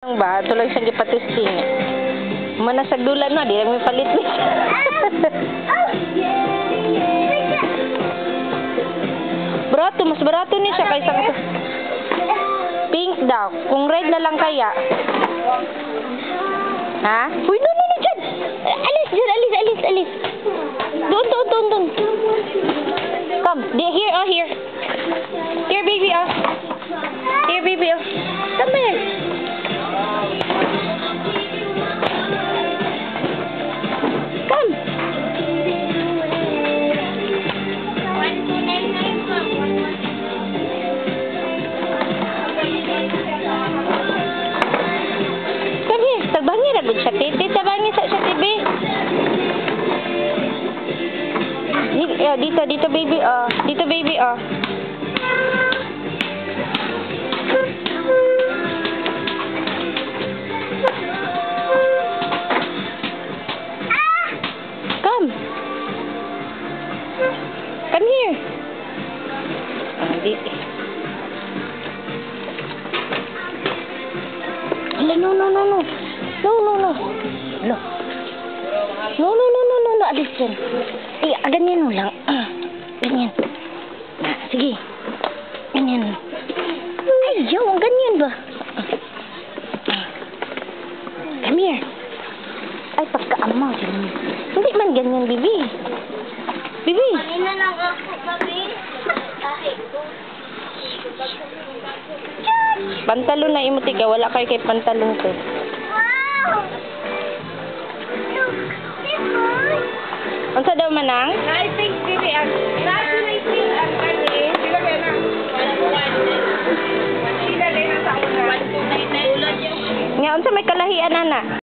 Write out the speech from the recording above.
Ba, ito lang siyang ipatesting. Mana sa dulan no, di lang may palit ni. Barato, mas barato ni siya kaysa pink daw. Kung red na lang kaya. Ha? Uy, no, dyan. Alis, dyan, alis. Doon. Come, here, here. Here, baby, Here, baby, Come here. Come. Come here. Tagbangin na siya, titi. Tagbangin sa siya, tibi. Dito, baby, Dito, baby, Come here. No. No. Alis yan. Ganyan mo lang. Ganyan. Sige. Ganyan. Ayaw, ganyan ba? Come here. Ay, pagkaamaw. Hindi man ganyan, bibi. Bibi. Kanina lang ako, babi. Pantalon na imuti ka. Wala kayo kay pantalon to. Wow! Look, this one. Ang sa daw manang? I think, baby, graduating ang kani. Sila kaya na? 1 299 sa una. 1 299. Nga, unsa may kalahian, ana?